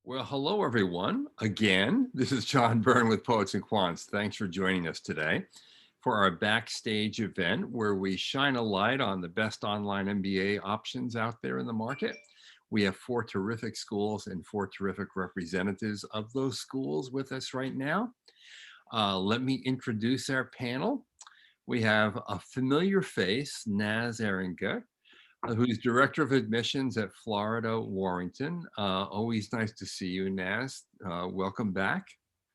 Well, hello, everyone. Again, this is John Byrne with Poets and Quants. Thanks for joining us today for our backstage event where we shine a light on the best online MBA options out there in the market. We have four terrific schools and four terrific representatives of those schools with us right now. Let me introduce our panel. We have a familiar face, Naz Eringa, who's Director of Admissions at Florida Warrington. Always nice to see you, Naz. Welcome back.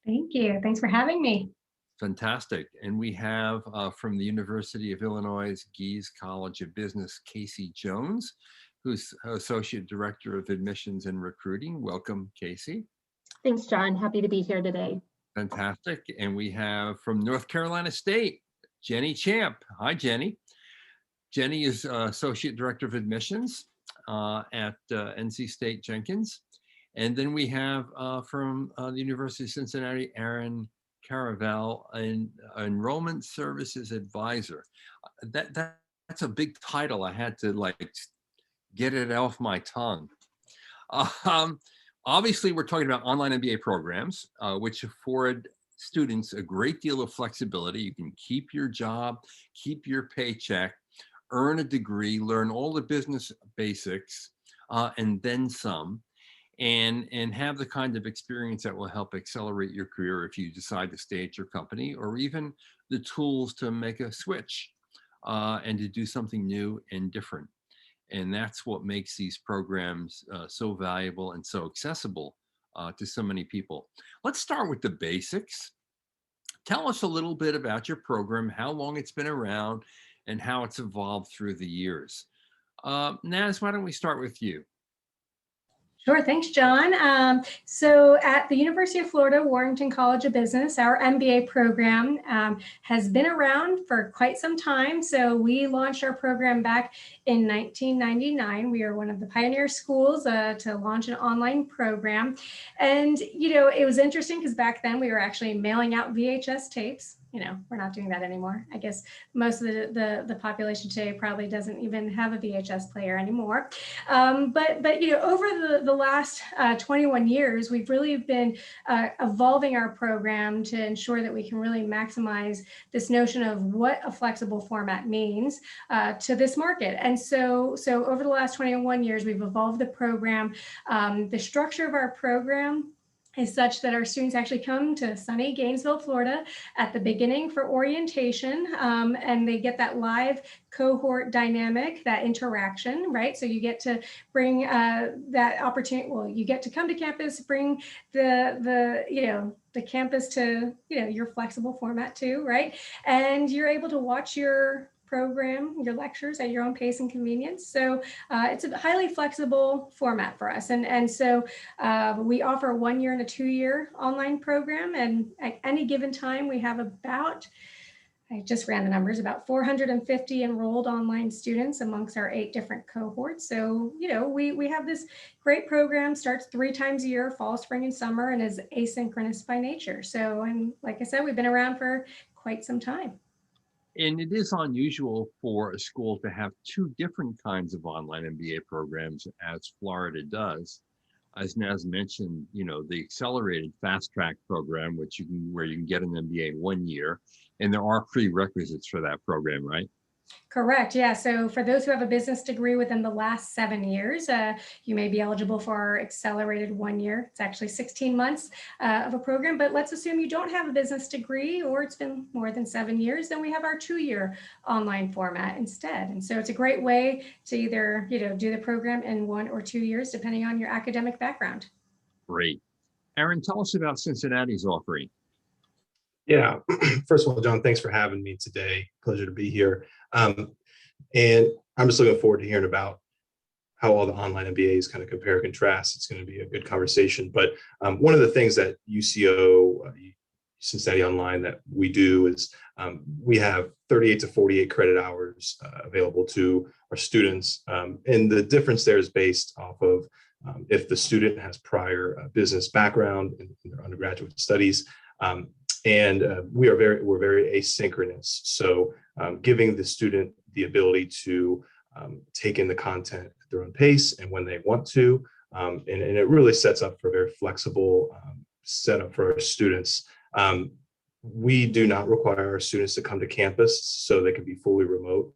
Thank you. Thanks for having me. Fantastic. And we have from the University of Illinois Gies College of Business, Casey Jones, who's Associate Director of Admissions and Recruiting. Welcome, Casey. Thanks, John. Happy to be here today. Fantastic. And we have from North Carolina State, Jenny Champ. Hi, Jenny. Jenny is Associate Director of Admissions at NC State Jenkins. And then we have from the University of Cincinnati, Aaron Caravel, an Enrollment Services Advisor. That's a big title. I had to get it off my tongue. Obviously, we're talking about online MBA programs, which afford students a great deal of flexibility. You can keep your job, keep your paycheck, earn a degree, learn all the business basics, and then some, and have the kind of experience that will help accelerate your career if you decide to stay at your company, or even the tools to make a switch and to do something new and different. And that's what makes these programs so valuable and so accessible to so many people. Let's start with the basics. Tell us a little bit about your program, how long it's been around, and how it's evolved through the years. Naz, why don't we start with you? Sure. Thanks, John. So at the University of Florida, Warrington College of Business, our MBA program has been around for quite some time. So we launched our program back in 1999. We are one of the pioneer schools to launch an online program. And, it was interesting because back then we were actually mailing out VHS tapes. We're not doing that anymore. I guess most of the population today probably doesn't even have a VHS player anymore. But over the last 21 years, we've really been evolving our program to ensure that we can really maximize this notion of what a flexible format means to this market. And so over the last 21 years, we've evolved the program. The structure of our program is such that our students actually come to sunny Gainesville, Florida at the beginning for orientation, and they get that live cohort dynamic, that interaction, right? So you get to bring that opportunity, well, you get to come to campus, bring the campus to, your flexible format too, right? And you're able to watch your program, your lectures at your own pace and convenience. So it's a highly flexible format for us. And so we offer a 1 year and a 2 year online program. And at any given time, we have about, I just ran the numbers, about 450 enrolled online students amongst our 8 different cohorts. So, we have this great program, starts 3 times a year, fall, spring, and summer, and is asynchronous by nature. So, and like I said, we've been around for quite some time. And it is unusual for a school to have 2 different kinds of online MBA programs, as Florida does. As Naz mentioned, the accelerated fast track program, where you can get an MBA in 1 year, and there are prerequisites for that program, right? Correct. Yeah. So for those who have a business degree within the last 7 years, you may be eligible for our accelerated 1 year. It's actually 16 months of a program, but let's assume you don't have a business degree or it's been more than 7 years, then we have our 2 year online format instead. And so it's a great way to either, do the program in 1 or 2 years, depending on your academic background. Great. Aaron, tell us about Cincinnati's offering. Yeah, first of all, John, thanks for having me today. Pleasure to be here. And I'm just looking forward to hearing about how all the online MBAs kind of compare and contrast. It's going to be a good conversation. But one of the things that UCO, Cincinnati Online, that we do is we have 38 to 48 credit hours available to our students. And the difference there is based off of if the student has prior business background in their undergraduate studies. And we're very asynchronous. So giving the student the ability to take in the content their own pace and when they want to. And it really sets up for a very flexible setup for our students. We do not require our students to come to campus, so they can be fully remote.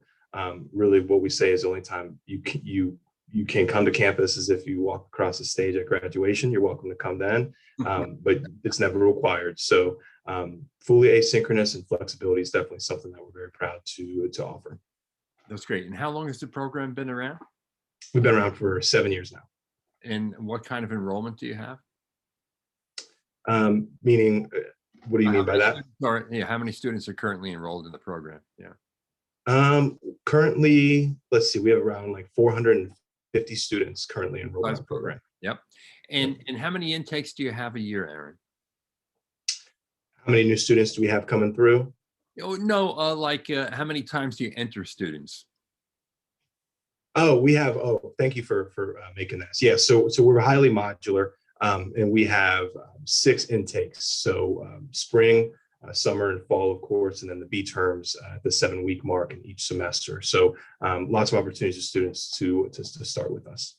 Really, what we say is the only time you can come to campus is if you walk across the stage at graduation. You're welcome to come then, but it's never required. So fully asynchronous and flexibility is definitely something that we're very proud to offer. That's great. And how long has the program been around? We've been around for 7 years now. And what kind of enrollment do you have? Meaning, what do you mean by that? How many students are currently enrolled in the program? Yeah. Currently, let's see, we have around like 450 students currently enrolled in the program. Yep. And how many intakes do you have a year, Aaron? How many new students do we have coming through? Oh, no, how many times do you enter students? Oh, we have, thank you for making that. Yeah, so we're highly modular, and we have 6 intakes. So spring, summer, and fall, of course, and then the B terms at the 7-week mark in each semester. So lots of opportunities for students to start with us.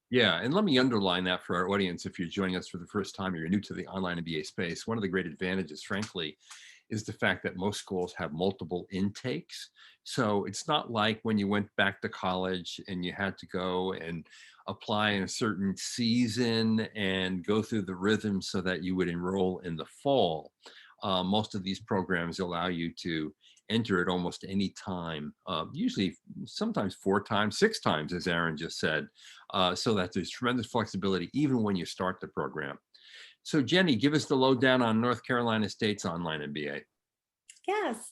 Yeah, and let me underline that for our audience. If you're joining us for the first time or you're new to the online MBA space, one of the great advantages, frankly, is the fact that most schools have multiple intakes. So it's not like when you went back to college and you had to go and apply in a certain season and go through the rhythm so that you would enroll in the fall. Most of these programs allow you to enter at almost any time, usually sometimes 4 times, 6 times, as Aaron just said, so that there's tremendous flexibility even when you start the program. So Jenny, give us the lowdown on North Carolina State's online MBA. Yes.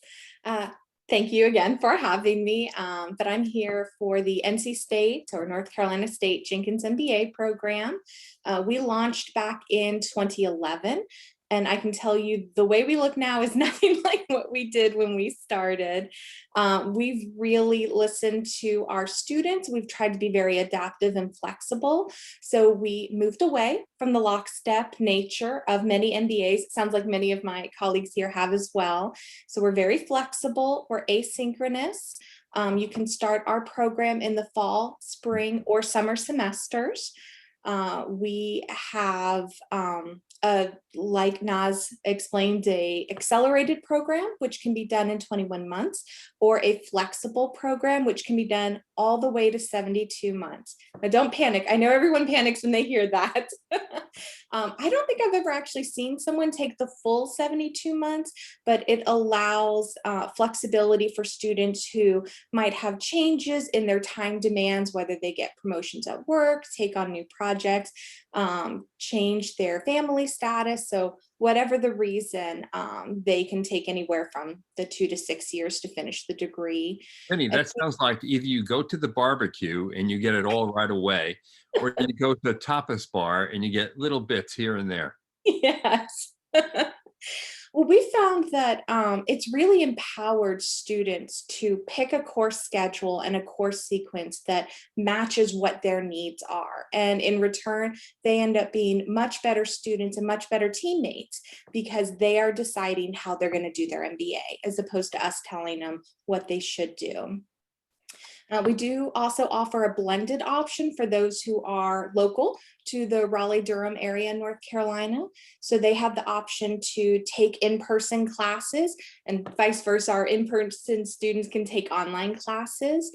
Thank you again for having me. But I'm here for the NC State or North Carolina State Jenkins MBA program. We launched back in 2011. And I can tell you the way we look now is nothing like what we did when we started. We've really listened to our students. We've tried to be very adaptive and flexible. So we moved away from the lockstep nature of many MBAs. It sounds like many of my colleagues here have as well. So we're very flexible. We're asynchronous. You can start our program in the fall, spring, or summer semesters. We have, like Naz explained, a accelerated program, which can be done in 21 months, or a flexible program, which can be done all the way to 72 months. Now, don't panic. I know everyone panics when they hear that. I don't think I've ever actually seen someone take the full 72 months, but it allows flexibility for students who might have changes in their time demands, whether they get promotions at work, take on new projects, change their family status. So whatever the reason, they can take anywhere from the 2 to 6 years to finish the degree. Jenny, that sounds like either you go to the barbecue and you get it all right away, or you go to the tapas bar and you get little bits here and there. Yes. Well, we found that it's really empowered students to pick a course schedule and a course sequence that matches what their needs are. And in return, they end up being much better students and much better teammates because they are deciding how they're going to do their MBA as opposed to us telling them what they should do. We do also offer a blended option for those who are local to the Raleigh-Durham area in North Carolina. So they have the option to take in-person classes, and vice versa, our in-person students can take online classes.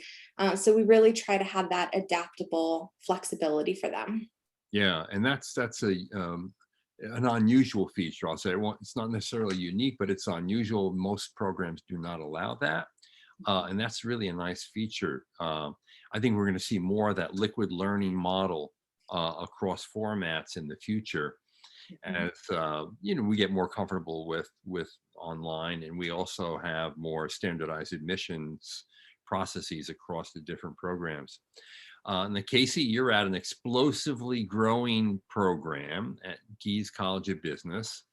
So we really try to have that adaptable flexibility for them. Yeah, and that's an unusual feature. I'll say it's not necessarily unique, but it's unusual. Most programs do not allow that. And that's really a nice feature. I think we're going to see more of that liquid learning model across formats in the future, as we get more comfortable with online, and we also have more standardized admissions processes across the different programs. And Casey, you're at an explosively growing program at Gies College of Business.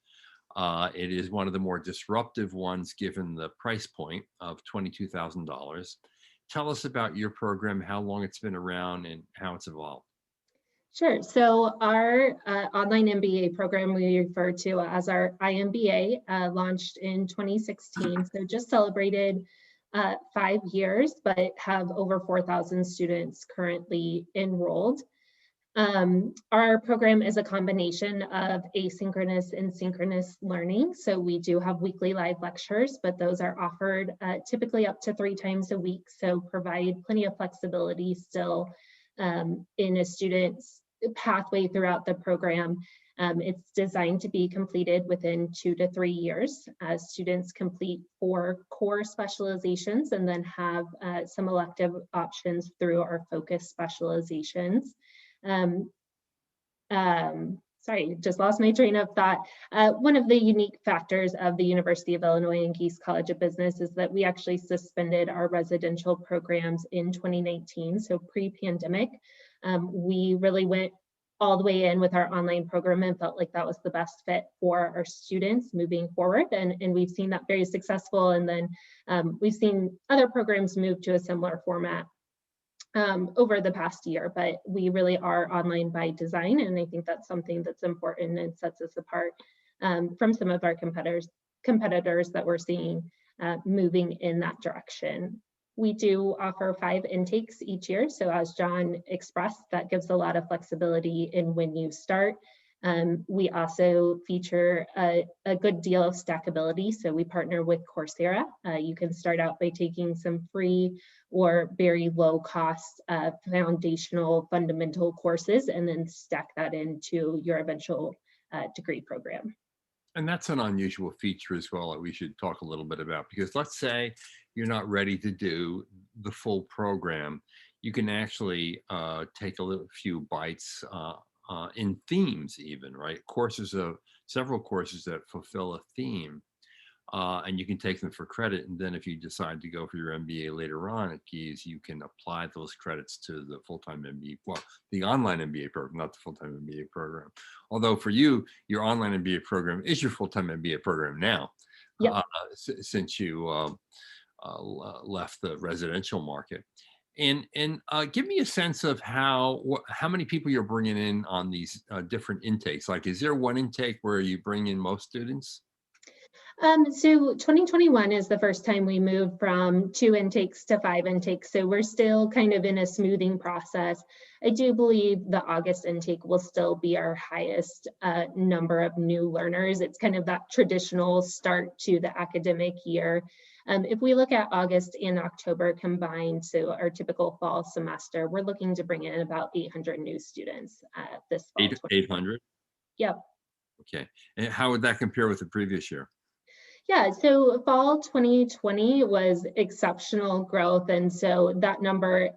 It is one of the more disruptive ones given the price point of $22,000. Tell us about your program, how long it's been around, and how it's evolved. Sure. So our online MBA program we refer to as our IMBA launched in 2016. So just celebrated 5 years, but have over 4,000 students currently enrolled. Our program is a combination of asynchronous and synchronous learning. So we do have weekly live lectures, but those are offered typically up to 3 times a week. So provide plenty of flexibility still in a student's pathway throughout the program. It's designed to be completed within 2 to 3 years as students complete 4 core specializations and then have some elective options through our focus specializations. Sorry, just lost my train of thought. One of the unique factors of the University of Illinois and Gies College of Business is that we actually suspended our residential programs in 2019, so pre-pandemic. We really went all the way in with our online program and felt like that was the best fit for our students moving forward. And we've seen that very successful. And then we've seen other programs move to a similar format over the past year, but we really are online by design. And I think that's something that's important and sets us apart from some of our competitors that we're seeing moving in that direction. We do offer 5 intakes each year. So as John expressed, that gives a lot of flexibility in when you start. We also feature a good deal of stackability. So we partner with Coursera. You can start out by taking some free or very low cost foundational fundamental courses and then stack that into your eventual degree program. And that's an unusual feature as well that we should talk a little bit about, because let's say you're not ready to do the full program. You can actually take a few bites in themes even, right? Several courses that fulfill a theme, and you can take them for credit. And then if you decide to go for your MBA later on at Gies, you can apply those credits to the full-time MBA, well, the online MBA program, not the full-time MBA program. Although for you, your online MBA program is your full-time MBA program now, Yep. Since you left the residential market. And give me a sense of how many people you're bringing in on these different intakes. Like, is there one intake where you bring in most students? So 2021 is the first time we moved from 2 intakes to 5 intakes. So we're still kind of in a smoothing process. I do believe the August intake will still be our highest number of new learners. It's kind of that traditional start to the academic year. If we look at August and October combined, so our typical fall semester, we're looking to bring in about 800 new students this fall. 800? Yep. Okay. And how would that compare with the previous year? Yeah, so fall 2020 was exceptional growth. And so that number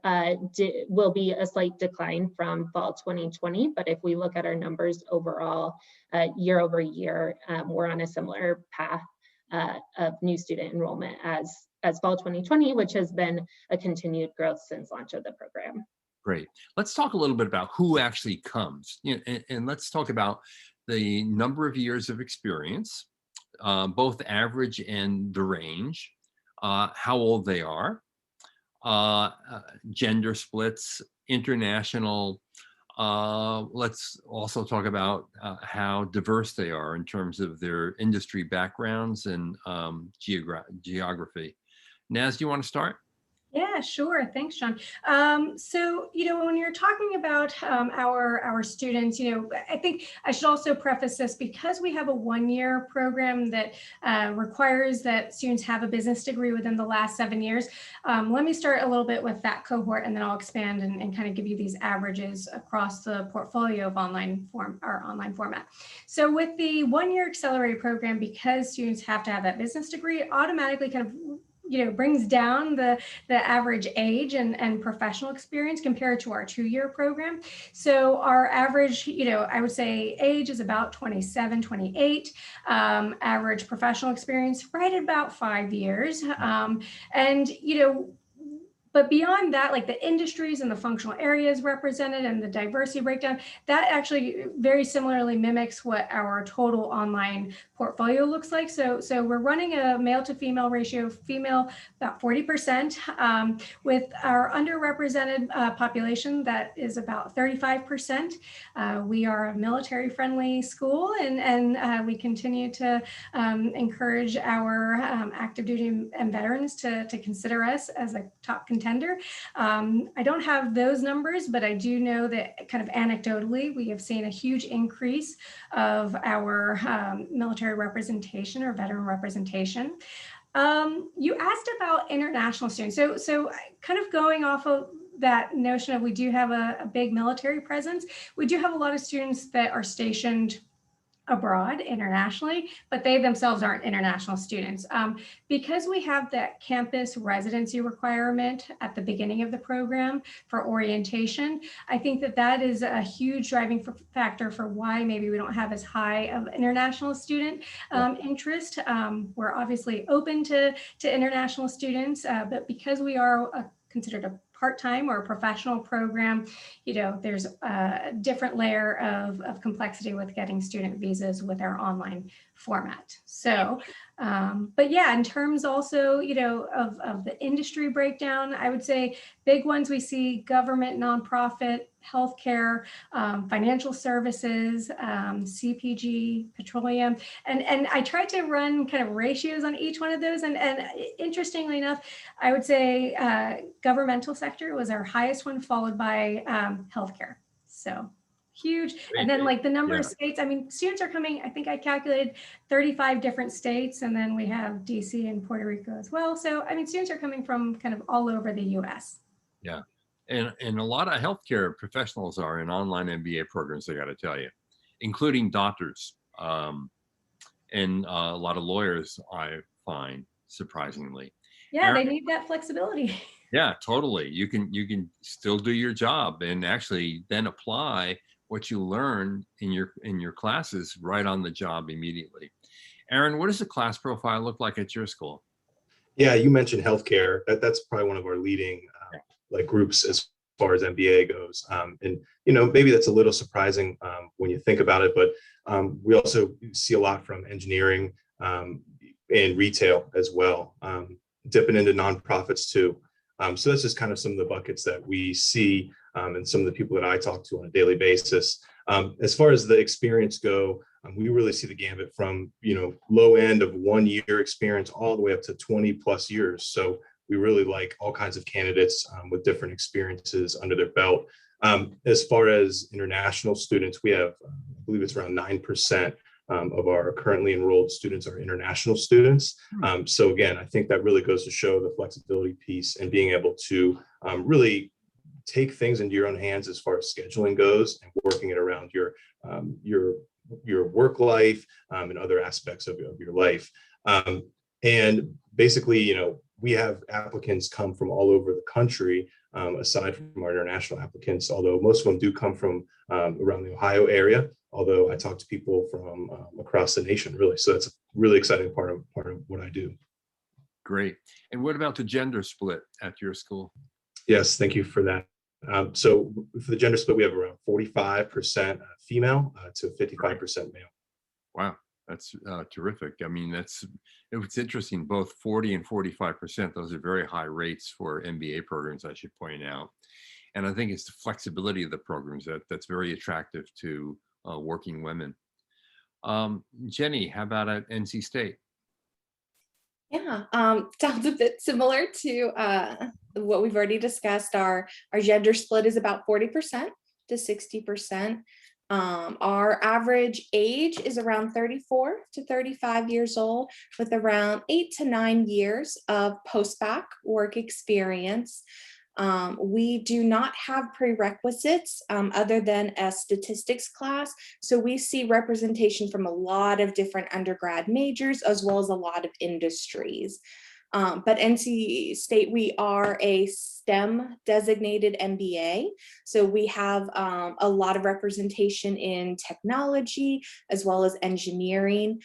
will be a slight decline from fall 2020. But if we look at our numbers overall, year over year, we're on a similar path of new student enrollment as fall 2020, which has been a continued growth since launch of the program. Great. Let's talk a little bit about who actually comes, and let's talk about the number of years of experience, both average and the range, how old they are, gender splits, international. Let's also talk about how diverse they are in terms of their industry backgrounds and geography. Naz, do you want to start? Yeah, sure. Thanks, John. So, when you're talking about our students, I think I should also preface this because we have a 1-year program that requires that students have a business degree within the last 7 years. Let me start a little bit with that cohort, and then I'll expand and kind of give you these averages across the portfolio of online format. So with the 1-year accelerated program, because students have to have that business degree, automatically kind of brings down the average age and professional experience compared to our 2-year program. So our average, I would say age is about 27, 28, average professional experience right at about 5 years. And, But beyond that, like the industries and the functional areas represented and the diversity breakdown, that actually very similarly mimics what our total online portfolio looks like. So we're running a male to female ratio, female about 40%, with our underrepresented population that is about 35%. We are a military friendly school, and we continue to encourage our active duty and veterans to consider us as a top contender. I don't have those numbers, but I do know that kind of anecdotally, we have seen a huge increase of our military representation or veteran representation. You asked about international students. So kind of going off of that notion of we do have a big military presence, we do have a lot of students that are stationed abroad internationally, but they themselves aren't international students. Because we have that campus residency requirement at the beginning of the program for orientation, I think that that is a huge driving factor for why maybe we don't have as high of international student interest. We're obviously open to international students, but because we are considered a part-time or a professional program, you know, there's a different layer of complexity with getting student visas with our online format. So, but yeah, in terms also, you know, of the industry breakdown, I would say big ones we see: government, nonprofit, healthcare, financial services, CPG, petroleum, and I tried to run kind of ratios on each one of those. And interestingly enough, I would say governmental sector was our highest one, followed by healthcare. So huge. And then like the number of states, I mean, students are coming, I think I calculated 35 different states, and then we have DC and Puerto Rico as well. So, I mean, students are coming from kind of all over the US. Yeah. And a lot of healthcare professionals are in online MBA programs, I got to tell you, including doctors, and a lot of lawyers, I find, surprisingly. Yeah, Aaron, they need that flexibility. yeah, totally. You can still do your job and actually then apply what you learn in your classes right on the job immediately. Aaron, what does the class profile look like at your school? Yeah, you mentioned healthcare. That's probably one of our leading like groups as far as MBA goes. And you know, maybe that's a little surprising when you think about it, but we also see a lot from engineering and retail as well, dipping into nonprofits too. So that's just kind of some of the buckets that we see and some of the people that I talk to on a daily basis. As far as the experience go, we really see the gambit from, you know, low end of 1 year experience all the way up to 20 plus years. So we really like all kinds of candidates with different experiences under their belt. As far as international students, we have, I believe it's around 9% of our currently enrolled students are international students. So again, I think that really goes to show the flexibility piece and being able to really take things into your own hands as far as scheduling goes and working it around your work life and other aspects of your life. And basically, you know, we have applicants come from all over the country, aside from our international applicants, although most of them do come from around the Ohio area, although I talk to people from across the nation, really. So that's a really exciting part of what I do. Great. And what about the gender split at your school? Yes, thank you for that. So for the gender split, we have around 45% female to 55% male. Wow, that's terrific. I mean, it's interesting, both 40 and 45%. Those are very high rates for MBA programs, I should point out. And I think it's the flexibility of the programs that's very attractive to working women. Jenny, how about at NC State? Yeah, sounds a bit similar to what we've already discussed. Our gender split is about 40% to 60%. Our average age is around 34 to 35 years old, with around 8 to 9 years of post-bac work experience. We do not have prerequisites other than a statistics class. So we see representation from a lot of different undergrad majors, as well as a lot of industries. But NC State, we are a STEM designated MBA. So we have a lot of representation in technology as well as engineering.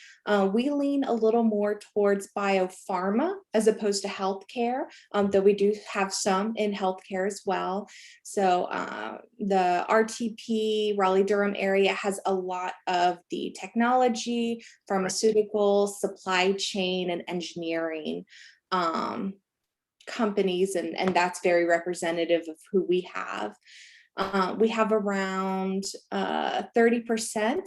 We lean a little more towards biopharma as opposed to healthcare, though we do have some in healthcare as well. So the RTP, Raleigh-Durham area has a lot of the technology, pharmaceutical, supply chain, and engineering companies, and that's very representative of who we have. We have around 30%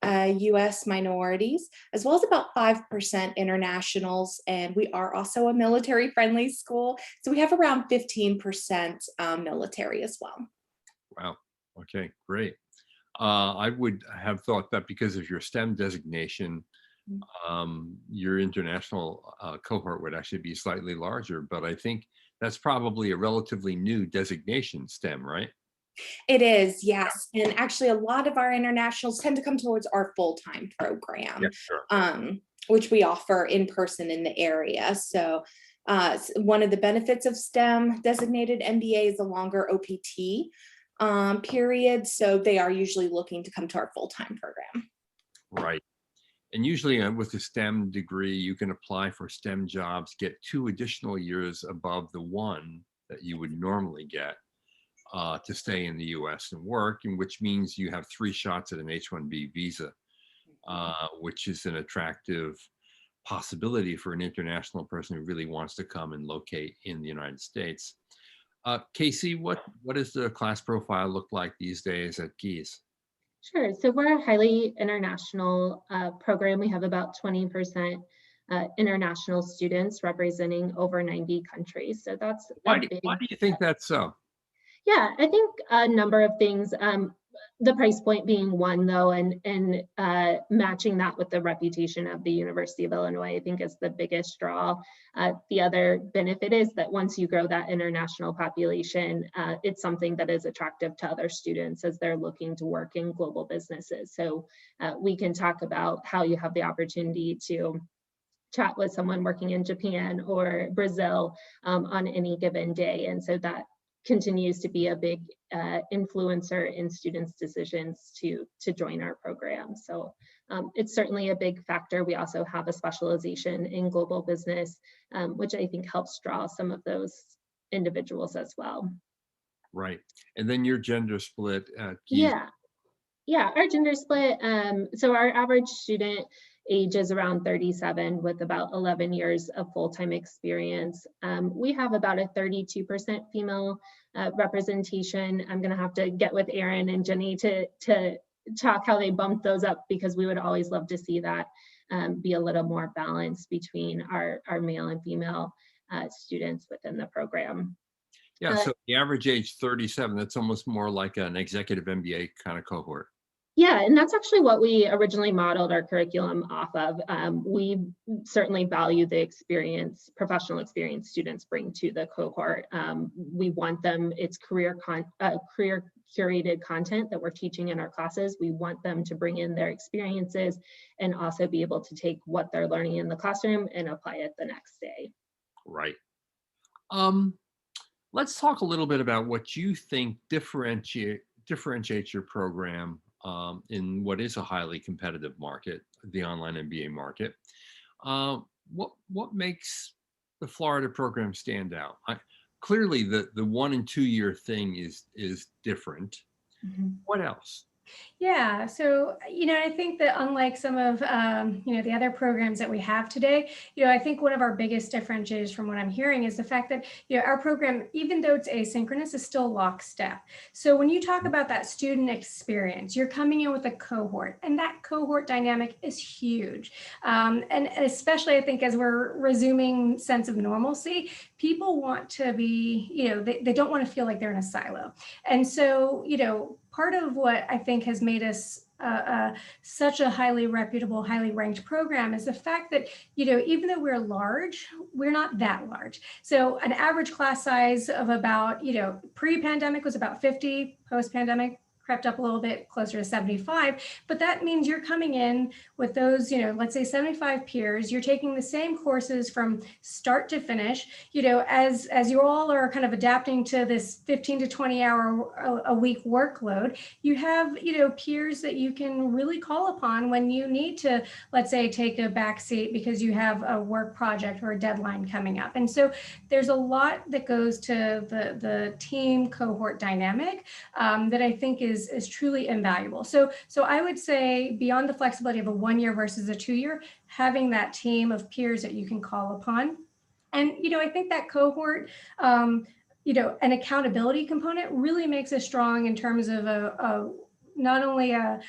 US minorities, as well as about 5% internationals, and we are also a military-friendly school, so we have around 15% military as well. Wow. Okay, great. I would have thought that because of your STEM designation, your international cohort would actually be slightly larger, but I think that's probably a relatively new designation, STEM, right? It is, yes. And actually a lot of our internationals tend to come towards our full-time program, Yeah, sure. which we offer in person in the area. So one of the benefits of STEM designated MBA is a longer OPT period. So they are usually looking to come to our full-time program. Right. And usually with a STEM degree, you can apply for STEM jobs, get 2 additional years above the 1 that you would normally get to stay in the US and work, and which means you have 3 shots at an H-1B visa, which is an attractive possibility for an international person who really wants to come and locate in the United States. Casey, what does the class profile look like these days at Gies? Sure. So we're a highly international program. We have about 20% international students representing over 90 countries. So that's why do you think that's so? Yeah, I think a number of things. The price point being one, though, and matching that with the reputation of the University of Illinois, I think is the biggest draw. The other benefit is that once you grow that international population, it's something that is attractive to other students as they're looking to work in global businesses. So we can talk about how you have the opportunity to chat with someone working in Japan or Brazil on any given day. And so that continues to be a big influencer in students' decisions to join our program. So it's certainly a big factor. We also have a specialization in global business, which I think helps draw some of those individuals as well. Right. And then your gender split at Gies. Yeah, our gender split. So our average student age is around 37 with about 11 years of full-time experience. We have about a 32% female representation. I'm gonna have to get with Erin and Jenny to talk how they bumped those up, because we would always love to see that be a little more balanced between our male and female students within the program. Yeah, so the average age 37, that's almost more like an executive MBA kind of cohort. Yeah, and that's actually what we originally modeled our curriculum off of. We certainly value the experience, professional experience students bring to the cohort. We want them, it's career curated content that we're teaching in our classes. We want them to bring in their experiences and also be able to take what they're learning in the classroom and apply it the next day. Right. Let's talk a little bit about what you think differentiates your program in what is a highly competitive market, the online MBA market. What makes the Florida program stand out? Clearly, the 1 and 2 year thing is different. Mm-hmm. What else? Yeah, so, I think that unlike some of, the other programs that we have today, I think one of our biggest differentiators from what I'm hearing is the fact that, our program, even though it's asynchronous, is still lockstep. So when you talk about that student experience, you're coming in with a cohort, and that cohort dynamic is huge. And especially, I think, as we're resuming sense of normalcy, people want to be, they don't want to feel like they're in a silo. And so, part of what I think has made us such a highly reputable, highly ranked program is the fact that, even though we're large, we're not that large. So an average class size of about, pre-pandemic was about 50, post-pandemic crept up a little bit closer to 75, but that means you're coming in with those, let's say 75 peers, you're taking the same courses from start to finish, as you all are kind of adapting to this 15 to 20 hour a week workload, you have, peers that you can really call upon when you need to, let's say, take a back seat because you have a work project or a deadline coming up. And so there's a lot that goes to the team cohort dynamic that I think is truly invaluable. So I would say beyond the flexibility of a 1 year versus a 2 year, having that team of peers that you can call upon. And, I think that cohort, an accountability component really makes us strong in terms of not only a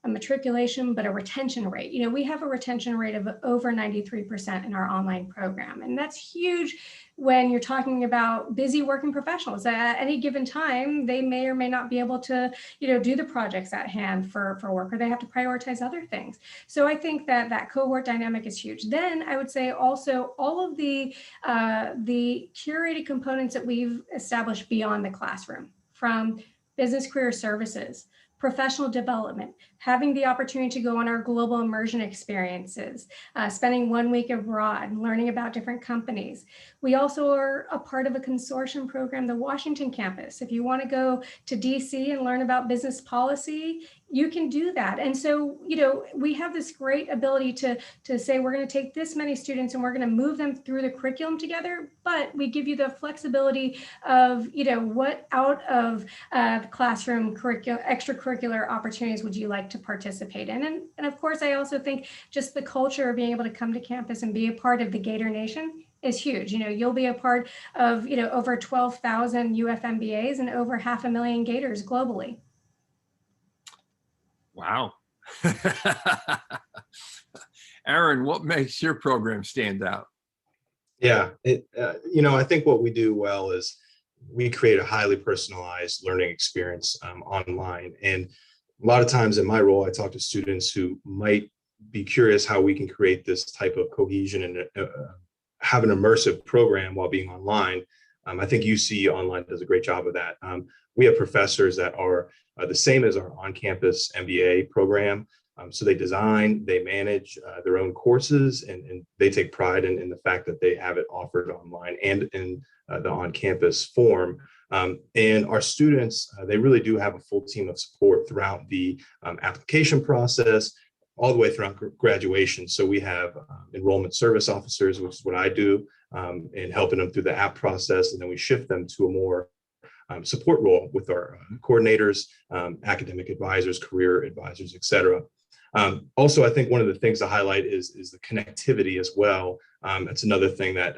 matriculation, but a retention rate. We have a retention rate of over 93% in our online program. And that's huge when you're talking about busy working professionals. At any given time, they may or may not be able to, do the projects at hand for work, or they have to prioritize other things. So I think that cohort dynamic is huge. Then I would say also all of the curated components that we've established beyond the classroom, from business career services, professional development, having the opportunity to go on our global immersion experiences, spending 1 week abroad, learning about different companies. We also are a part of a consortium program, the Washington campus. If you want to go to DC and learn about business policy, you can do that. And so, we have this great ability to say, we're going to take this many students and we're going to move them through the curriculum together, but we give you the flexibility of, what out of the classroom extracurricular opportunities would you like to participate in? And of course, I also think just the culture of being able to come to campus and be a part of the Gator Nation is huge. You'll be a part of, over 12,000 UFMBAs and over 500,000 Gators globally. Wow. Aaron, what makes your program stand out? Yeah, I think what we do well is we create a highly personalized learning experience online. And a lot of times in my role, I talk to students who might be curious how we can create this type of cohesion and have an immersive program while being online. I think UC Online does a great job of that. We have professors that are the same as our on-campus MBA program. So they design, they manage their own courses, and they take pride in the fact that they have it offered online and in the on-campus form. And our students, they really do have a full team of support throughout the application process, all the way throughout graduation. So we have enrollment service officers, which is what I do, in helping them through the app process. And then we shift them to a more support role with our coordinators, academic advisors, career advisors, et cetera. Also, I think one of the things to highlight is the connectivity as well. That's another thing that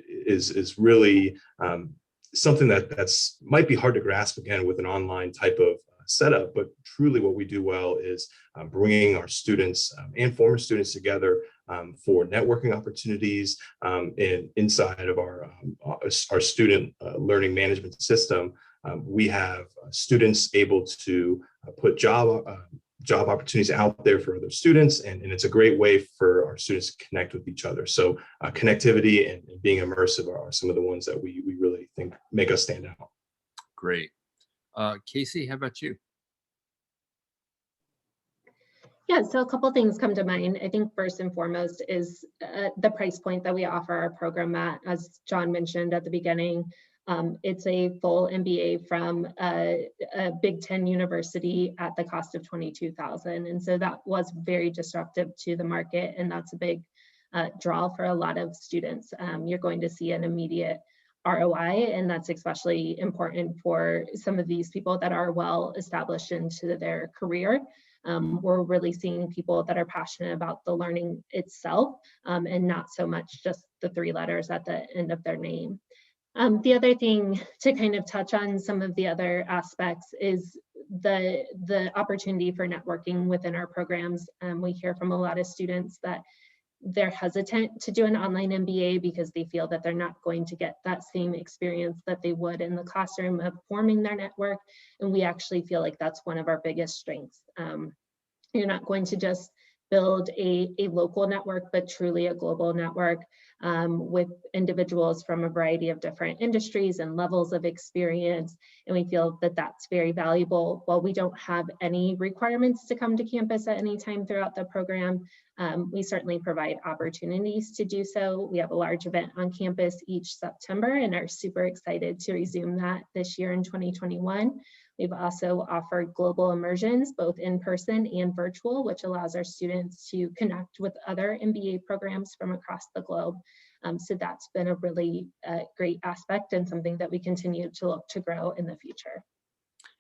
is really something that's might be hard to grasp again with an online type of setup, but truly what we do well is bringing our students and former students together for networking opportunities, and inside of our student learning management system. We have students able to put job opportunities out there for other students, and it's a great way for our students to connect with each other. So connectivity and being immersive are some of the ones that we really think make us stand out. Great. Casey, how about you? Yeah, so a couple things come to mind. I think first and foremost is the price point that we offer our program at. As John mentioned at the beginning, it's a full MBA from a Big Ten university at the cost of $22,000. And so that was very disruptive to the market, and that's a big draw for a lot of students. You're going to see an immediate ROI, and that's especially important for some of these people that are well established into their career. We're really seeing people that are passionate about the learning itself, and not so much just the 3 letters at the end of their name. The other thing to kind of touch on some of the other aspects is the opportunity for networking within our programs. We hear from a lot of students that they're hesitant to do an online MBA because they feel that they're not going to get that same experience that they would in the classroom of forming their network. And we actually feel like that's one of our biggest strengths. You're not going to just build a local network, but truly a global network. with individuals from a variety of different industries and levels of experience. And we feel that that's very valuable. While we don't have any requirements to come to campus at any time throughout the program, we certainly provide opportunities to do so. We have a large event on campus each September and are super excited to resume that this year in 2021. We've also offered global immersions, both in person and virtual, which allows our students to connect with other MBA programs from across the globe. So that's been a really great aspect and something that we continue to look to grow in the future.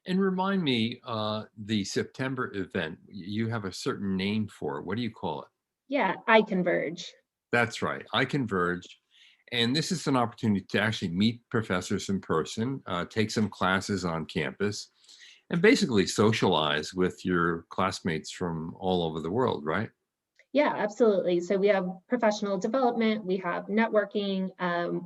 And remind me, the September event, you have a certain name for it. What do you call it? Yeah, I Converge. That's right, I Converge. And this is an opportunity to actually meet professors in person, take some classes on campus, and basically socialize with your classmates from all over the world, right? Yeah, absolutely. So we have professional development, we have networking.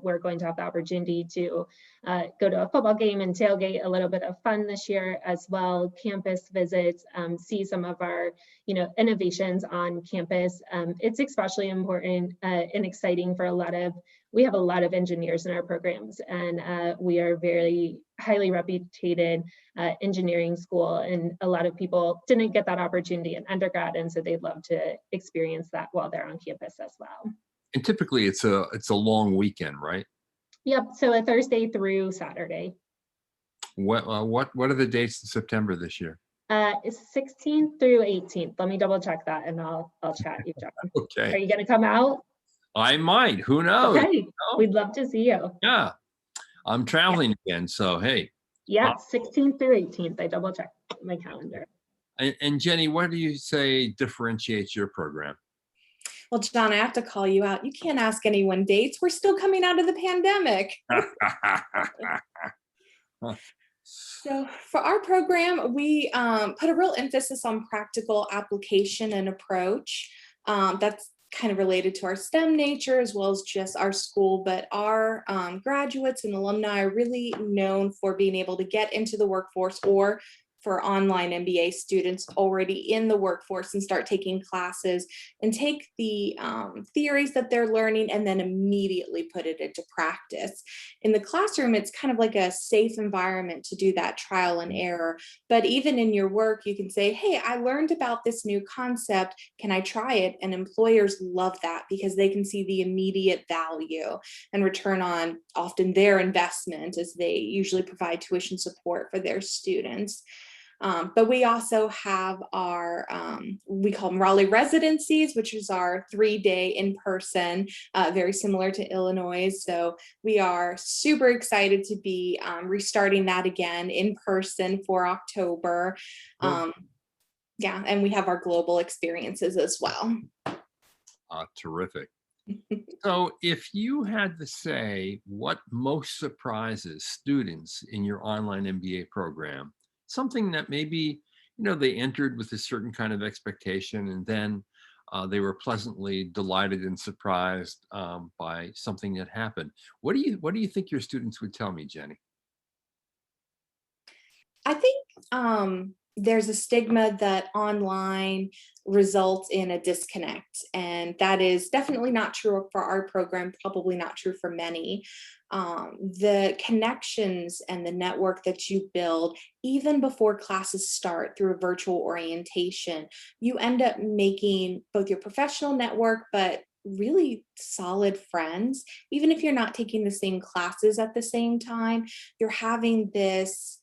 We're going to have the opportunity to go to a football game and tailgate, a little bit of fun this year as well, campus visits, see some of our innovations on campus. It's especially important and exciting for we have a lot of engineers in our programs, and we are very highly reputed engineering school, and a lot of people didn't get that opportunity in undergrad, and so they'd love to experience that while they're on campus as well. And typically it's a long weekend, right? Yep, so a Thursday through Saturday. What are the dates in September this year? It's 16th through 18th. Let me double check that, and I'll chat you, John. Okay. Are you going to come out? I might, who knows? Okay, we'd love to see you. Yeah, I'm traveling again, so hey. Yeah, 16th through 18th. I double checked my calendar. And Jenny, what do you say differentiates your program? Well, John, I have to call you out. You can't ask anyone dates. We're still coming out of the pandemic. So for our program, we put a real emphasis on practical application and approach. That's kind of related to our STEM nature as well as just our school, but our graduates and alumni are really known for being able to get into the workforce, or for online MBA students already in the workforce and start taking classes and take the theories that they're learning and then immediately put it into practice. In the classroom, it's kind of like a safe environment to do that trial and error. But even in your work, you can say, hey, I learned about this new concept. Can I try it? And employers love that because they can see the immediate value and return on often their investment, as they usually provide tuition support for their students. But we also have our, we call them Raleigh residencies, which is our 3-day in-person, very similar to Illinois. So we are super excited to be restarting that again in person for October. Yeah, and we have our global experiences as well. Terrific. So if you had to say what most surprises students in your online MBA program, something that maybe, they entered with a certain kind of expectation and then they were pleasantly delighted and surprised by something that happened. What do you think your students would tell me, Jenny? I think there's a stigma that online results in a disconnect, and that is definitely not true for our program, probably not true for many. The connections and the network that you build even before classes start through a virtual orientation, you end up making both your professional network, but really solid friends. Even if you're not taking the same classes at the same time, you're having this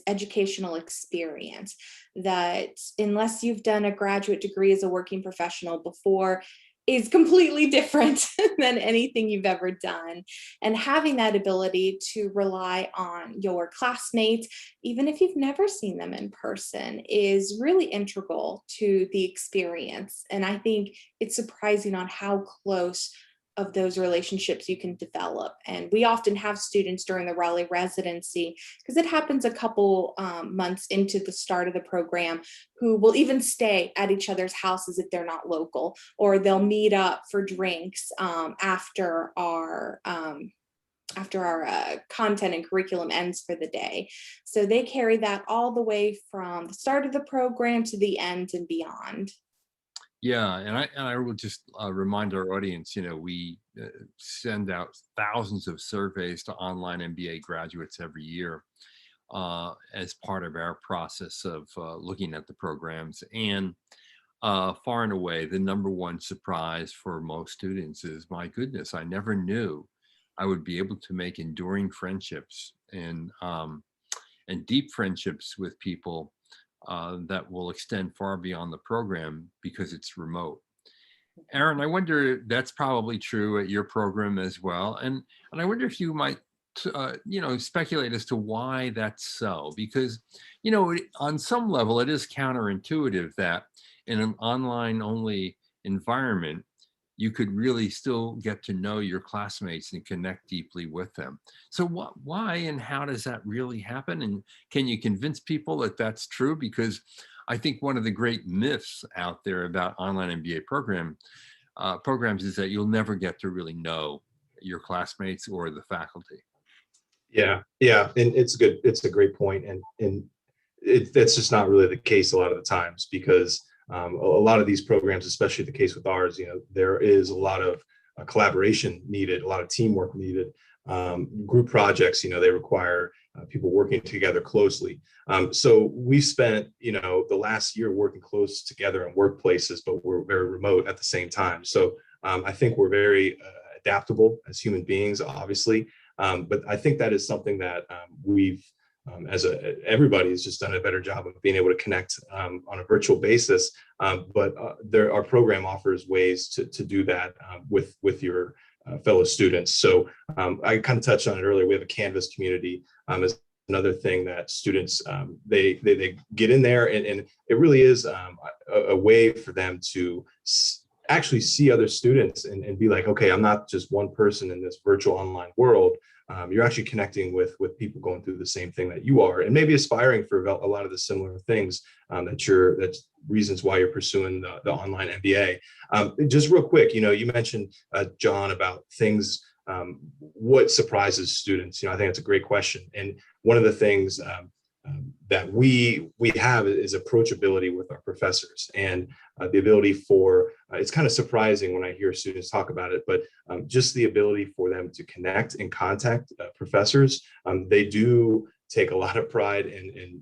educational experience that, unless you've done a graduate degree as a working professional before, is completely different than anything you've ever done. And having that ability to rely on your classmates, even if you've never seen them in person, is really integral to the experience. And I think it's surprising on how close of those relationships you can develop. And we often have students during the Raleigh residency, because it happens a couple months into the start of the program, who will even stay at each other's houses if they're not local, or they'll meet up for drinks after our content and curriculum ends for the day. So they carry that all the way from the start of the program to the end and beyond. Yeah, and I will just remind our audience, we send out thousands of surveys to online MBA graduates every year as part of our process of looking at the programs. And far and away, the number one surprise for most students is, my goodness, I never knew I would be able to make enduring friendships and deep friendships with people that will extend far beyond the program because it's remote. Aaron, I wonder, that's probably true at your program as well. And I wonder if you might, speculate as to why that's so, because, on some level, it is counterintuitive that in an online only environment, you could really still get to know your classmates and connect deeply with them. So why and how does that really happen? And can you convince people that that's true? Because I think one of the great myths out there about online MBA programs is that you'll never get to really know your classmates or the faculty. Yeah, and it's a great point, and that's just not really the case a lot of the times, because a lot of these programs, especially the case with ours, there is a lot of collaboration needed, a lot of teamwork needed. Group projects, they require people working together closely. So we spent, the last year working close together in workplaces, but we're very remote at the same time. So I think we're very adaptable as human beings, obviously. But I think that is something that we've, everybody has just done a better job of being able to connect on a virtual basis. But our program offers ways to do that with your fellow students. So I kind of touched on it earlier. We have a Canvas community as another thing that students, they get in there, and it really is a way for them to actually see other students and be like, okay, I'm not just one person in this virtual online world. You're actually connecting with people going through the same thing that you are, and maybe aspiring for a lot of the similar things that's reasons why you're pursuing the online MBA. Just real quick, you mentioned, John, about things, what surprises students. I think that's a great question. And one of the things that we have is approachability with our professors, and the ability for, it's kind of surprising when I hear students talk about it, but just the ability for them to connect and contact professors. They do take a lot of pride in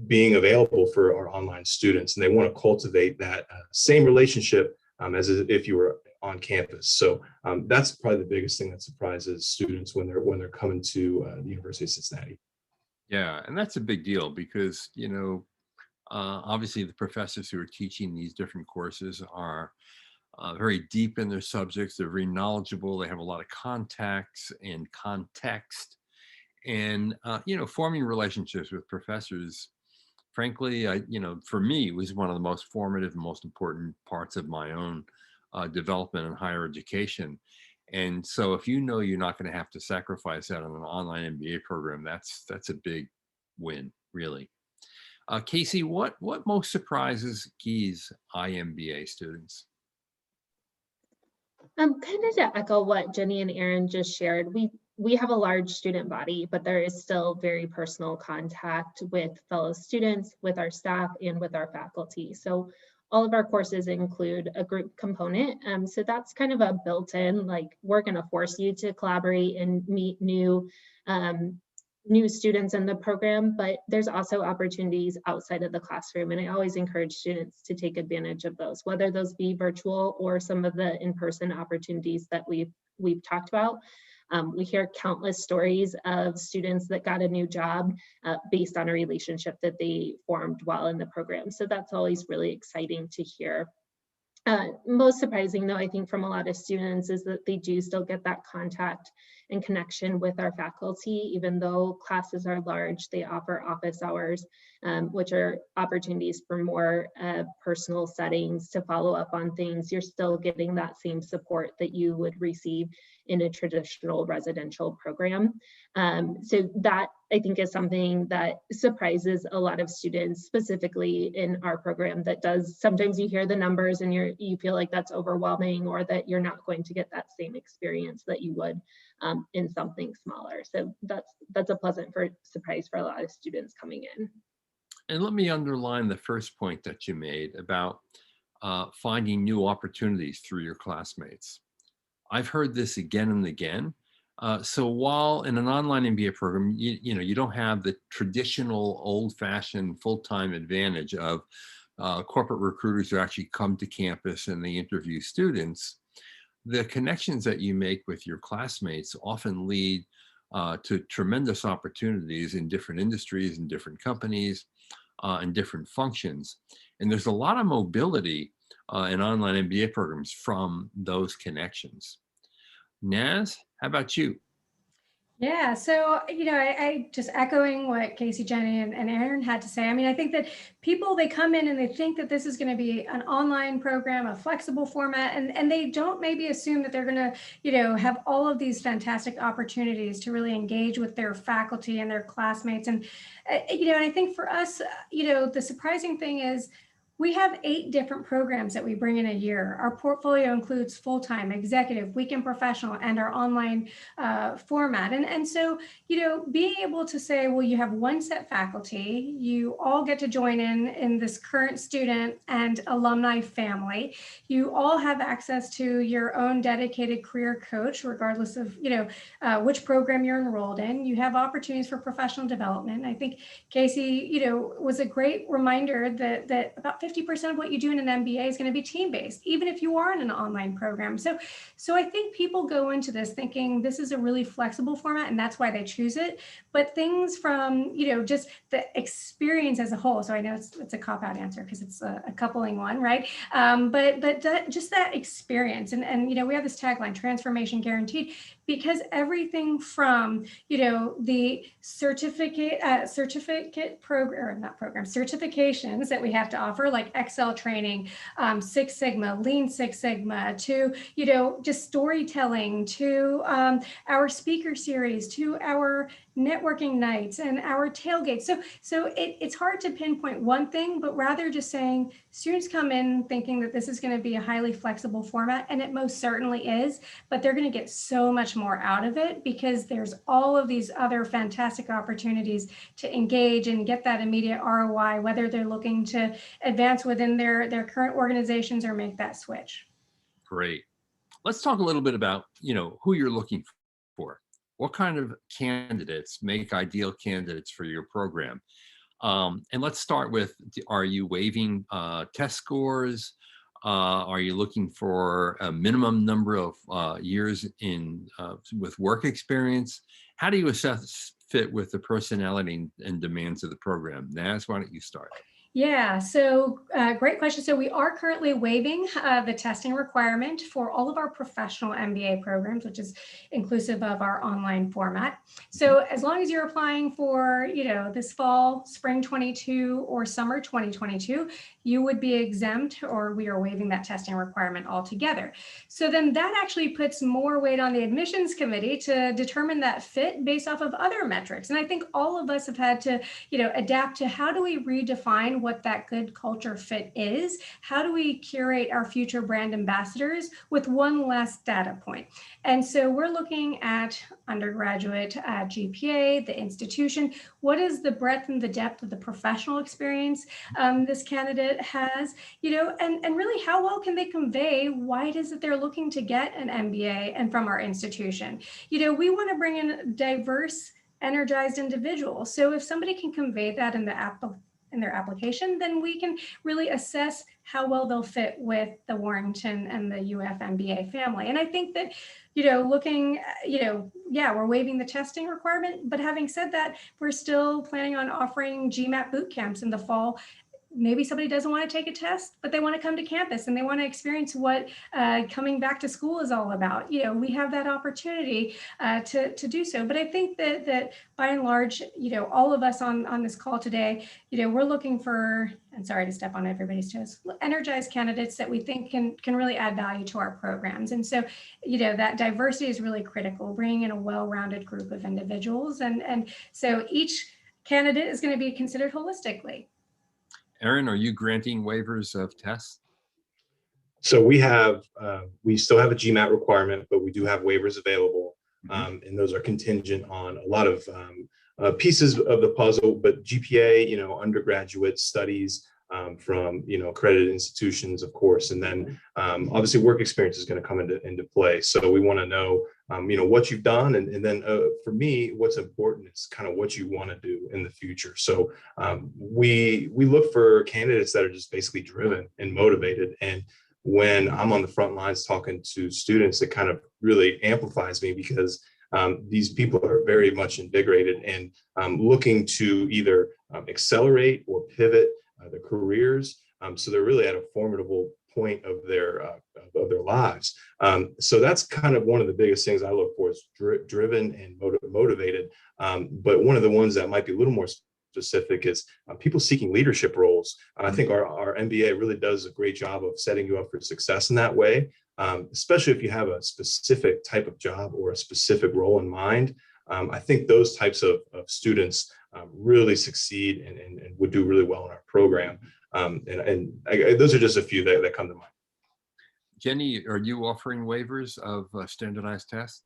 being available for our online students, and they want to cultivate that same relationship as if you were on campus. So that's probably the biggest thing that surprises students when they're coming to the University of Cincinnati. Yeah, and that's a big deal because, obviously the professors who are teaching these different courses are very deep in their subjects. They're very knowledgeable. They have a lot of contacts and context. And, forming relationships with professors, frankly, for me, was one of the most formative and most important parts of my own development in higher education. And so if you're not going to have to sacrifice that on an online MBA program, that's a big win, really. Casey, what most surprises Gies IMBA students? Kind of to echo what Jenny and Aaron just shared, we have a large student body, but there is still very personal contact with fellow students, with our staff, and with our faculty. So all of our courses include a group component. So that's kind of a built-in, like, we're going to force you to collaborate and meet new students in the program, but there's also opportunities outside of the classroom. And I always encourage students to take advantage of those, whether those be virtual or some of the in-person opportunities that we've talked about. We hear countless stories of students that got a new job based on a relationship that they formed while in the program. So that's always really exciting to hear. Most surprising, though, I think from a lot of students, is that they do still get that contact and connection with our faculty. Even though classes are large, they offer office hours, which are opportunities for more personal settings to follow up on things. You're still getting that same support that you would receive in a traditional residential program. So that, I think, is something that surprises a lot of students, specifically in our program. That does, sometimes you hear the numbers and you feel like that's overwhelming, or that you're not going to get that same experience that you would in something smaller. So that's a pleasant surprise for a lot of students coming in. And let me underline the first point that you made about finding new opportunities through your classmates. I've heard this again and again. So while in an online MBA program, you don't have the traditional old-fashioned full-time advantage of corporate recruiters who actually come to campus and they interview students, the connections that you make with your classmates often lead to tremendous opportunities in different industries and different companies and different functions. And there's a lot of mobility in online MBA programs from those connections. Naz, how about you? Yeah, so, I just echoing what Casey, Jenny, and Aaron had to say. I mean, I think that people, they come in and they think that this is going to be an online program, a flexible format, and they don't maybe assume that they're going to, have all of these fantastic opportunities to really engage with their faculty and their classmates. And, and I think for us, the surprising thing is, we have 8 different programs that we bring in a year. Our portfolio includes full-time, executive, weekend professional, and our online format. And so, being able to say, well, you have one set faculty, you all get to join in this current student and alumni family. You all have access to your own dedicated career coach, regardless of, which program you're enrolled in. You have opportunities for professional development. I think Casey, was a great reminder that about 50% of what you do in an MBA is going to be team-based, even if you are in an online program. So I think people go into this thinking this is a really flexible format, and that's why they choose it. But things from, just the experience as a whole. So I know it's a cop-out answer because it's a coupling one, right? But just that experience, and we have this tagline, transformation guaranteed, because everything from, the certifications that we have to offer, like Excel training, Six Sigma, Lean Six Sigma, to, just storytelling, to our speaker series, to our networking nights and our tailgates. So it's hard to pinpoint one thing, but rather just saying students come in thinking that this is going to be a highly flexible format, and it most certainly is, but they're going to get so much more out of it because there's all of these other fantastic opportunities to engage and get that immediate ROI, whether they're looking to advance within their current organizations or make that switch. Great. Let's talk a little bit about, who you're looking for. What kind of candidates make ideal candidates for your program? And let's start with, are you waiving test scores? Are you looking for a minimum number of years with work experience? How do you assess fit with the personality and demands of the program? Naz, why don't you start? Yeah, so great question. So we are currently waiving the testing requirement for all of our professional MBA programs, which is inclusive of our online format. So as long as you're applying for, this fall, spring 22 or summer 2022, you would be exempt, or we are waiving that testing requirement altogether. So then that actually puts more weight on the admissions committee to determine that fit based off of other metrics. And I think all of us have had to, adapt to how do we redefine what that good culture fit is? How do we curate our future brand ambassadors with one less data point? And so we're looking at undergraduate GPA, the institution. What is the breadth and the depth of the professional experience this candidate has, and really how well can they convey why it is that they're looking to get an MBA and from our institution? We want to bring in diverse, energized individuals. So if somebody can convey that in their application, then we can really assess how well they'll fit with the Warrington and the UF MBA family. And I think that, looking, we're waiving the testing requirement, but having said that, we're still planning on offering GMAT boot camps in the fall. Maybe somebody doesn't want to take a test, but they want to come to campus and they want to experience what coming back to school is all about. We have that opportunity to do so. But I think that by and large, all of us on this call today, we're looking for, and sorry to step on everybody's toes, energized candidates that we think can really add value to our programs. And so, that diversity is really critical, bringing in a well-rounded group of individuals. And so each candidate is going to be considered holistically. Aaron, are you granting waivers of tests? So we still have a GMAT requirement, but we do have waivers available. And those are contingent on a lot of pieces of the puzzle, but GPA, undergraduate studies, from accredited institutions, of course, and then obviously work experience is going to come into play. So we want to know what you've done, and then for me, what's important is kind of what you want to do in the future. So we look for candidates that are just basically driven and motivated. And when I'm on the front lines talking to students, it kind of really amplifies me, because these people are very much invigorated and looking to either accelerate or pivot their careers. So they're really at a formidable point of their lives. So that's kind of one of the biggest things I look for, is driven and motivated. But one of the ones that might be a little more specific is people seeking leadership roles. I think our MBA really does a great job of setting you up for success in that way, especially if you have a specific type of job or a specific role in mind. I think those types of students really succeed and would do really well in our program. Those are just a few that come to mind. Jenny, are you offering waivers of standardized tests?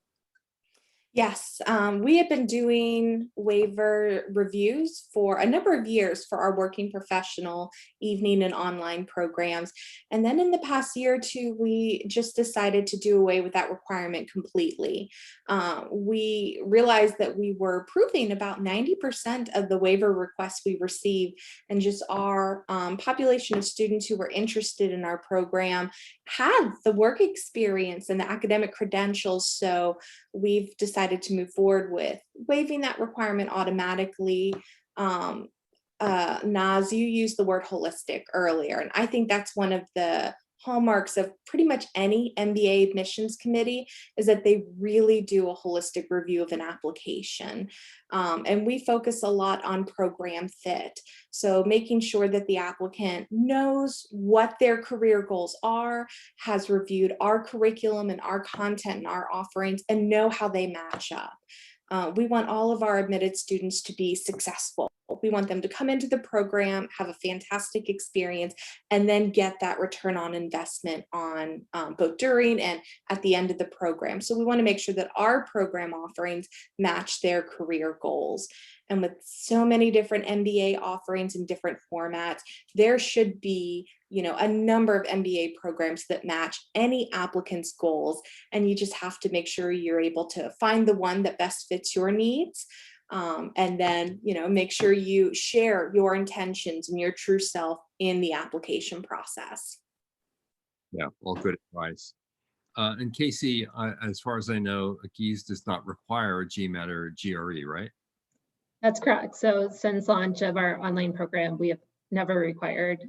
Yes, we have been doing waiver reviews for a number of years for our working professional evening and online programs. And then in the past year or two, we just decided to do away with that requirement completely. We realized that we were approving about 90% of the waiver requests we received, and just our population of students who were interested in our program had the work experience and the academic credentials. So we've decided to move forward with waiving that requirement automatically. Naz, you used the word holistic earlier, and I think that's one of the hallmarks of pretty much any MBA admissions committee, is that they really do a holistic review of an application. And we focus a lot on program fit. So making sure that the applicant knows what their career goals are, has reviewed our curriculum and our content and our offerings, and know how they match up. We want all of our admitted students to be successful. We want them to come into the program, have a fantastic experience, and then get that return on investment on both during and at the end of the program. So we want to make sure that our program offerings match their career goals. And with so many different MBA offerings in different formats, there should be, a number of MBA programs that match any applicant's goals. And you just have to make sure you're able to find the one that best fits your needs. And then, make sure you share your intentions and your true self in the application process. Yeah, all good advice. And Casey, as far as I know, Gies does not require a GMAT or GRE, right? That's correct. So since launch of our online program, we have never required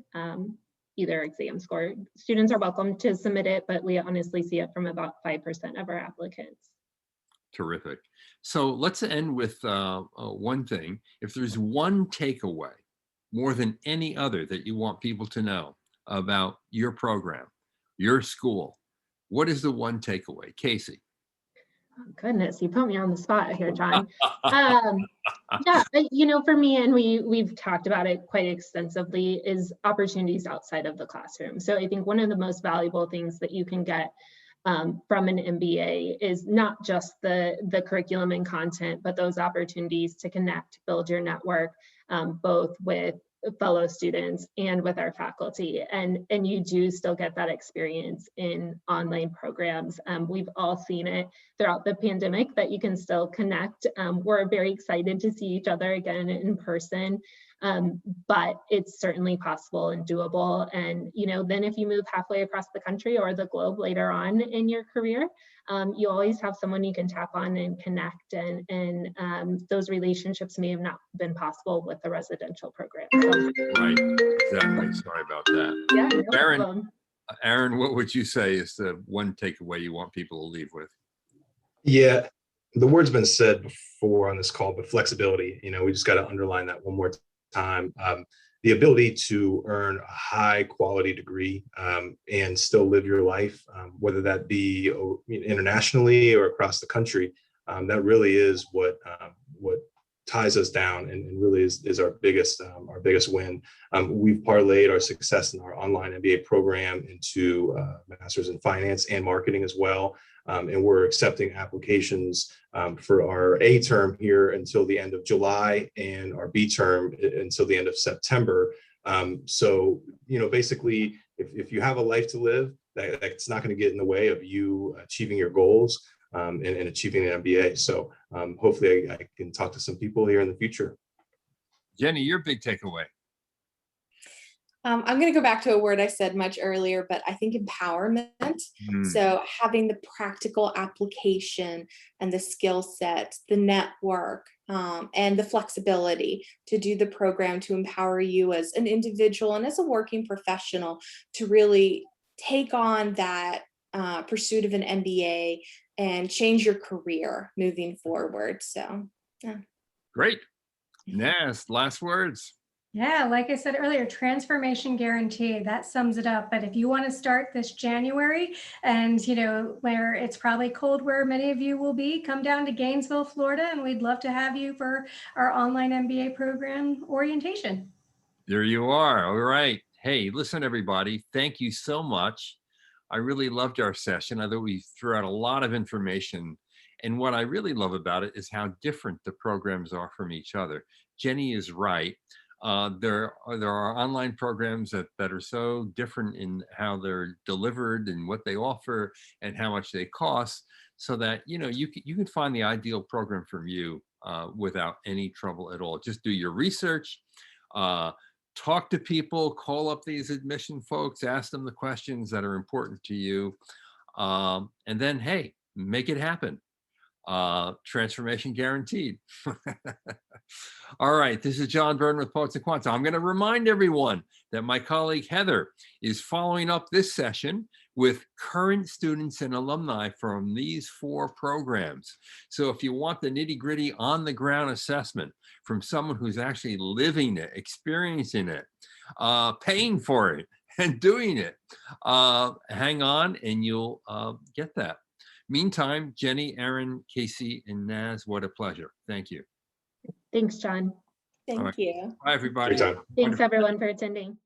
either exam score. Students are welcome to submit it, but we honestly see it from about 5% of our applicants. Terrific. So let's end with one thing. If there's one takeaway more than any other that you want people to know about your program, your school, what is the one takeaway? Casey? Oh, goodness, you put me on the spot here, John. Yeah, for me, and we've talked about it quite extensively, is opportunities outside of the classroom. So I think one of the most valuable things that you can get from an MBA is not just the curriculum and content, but those opportunities to connect, build your network, both with fellow students and with our faculty. And you do still get that experience in online programs. We've all seen it throughout the pandemic that you can still connect. We're very excited to see each other again in person. But it's certainly possible and doable. And, then if you move halfway across the country or the globe later on in your career, you always have someone you can tap on and connect. And those relationships may have not been possible with the residential program. So, Right, exactly. Sorry about that. yeah, no Aaron, problem. Aaron, what would you say is the one takeaway you want people to leave with? Yeah, the word's been said before on this call, but flexibility, we just got to underline that one more time. The ability to earn a high quality degree and still live your life, whether that be internationally or across the country, that really is what ties us down and really is our biggest win. We've parlayed our success in our online MBA program into Masters in Finance and Marketing as well. And we're accepting applications for our A term here until the end of July and our B term until the end of September. So, basically, if you have a life to live, that's not going to get in the way of you achieving your goals and achieving an MBA. So hopefully I can talk to some people here in the future. Jenny, your big takeaway. I'm going to go back to a word I said much earlier, but I think empowerment. So having the practical application and the skill set, the network, and the flexibility to do the program to empower you as an individual and as a working professional to really take on that pursuit of an MBA and change your career moving forward. So, yeah. Great. Naz, last words. Yeah, like I said earlier, transformation guarantee, that sums it up. But if you want to start this January and, where it's probably cold where many of you will be, come down to Gainesville, Florida, and we'd love to have you for our online MBA program orientation. There you are. All right. Hey, listen, everybody. Thank you so much. I really loved our session. I thought we threw out a lot of information. And what I really love about it is how different the programs are from each other. Jenny is right. There are online programs that are so different in how they're delivered and what they offer and how much they cost, so that you can find the ideal program for you without any trouble at all. Just do your research, talk to people, call up these admission folks, ask them the questions that are important to you, and then, hey, make it happen. Transformation guaranteed. All right, this is John Byrne with Poets and Quants. I'm going to remind everyone that my colleague Heather is following up this session with current students and alumni from these 4 programs. So if you want the nitty-gritty on-the-ground assessment from someone who's actually living it, experiencing it, paying for it, and doing it, hang on and you'll get that. Meantime, Jenny, Aaron, Casey, and Naz, what a pleasure. Thank you. Thanks, John. Thank you. Bye, everybody. Thanks, everyone, for attending.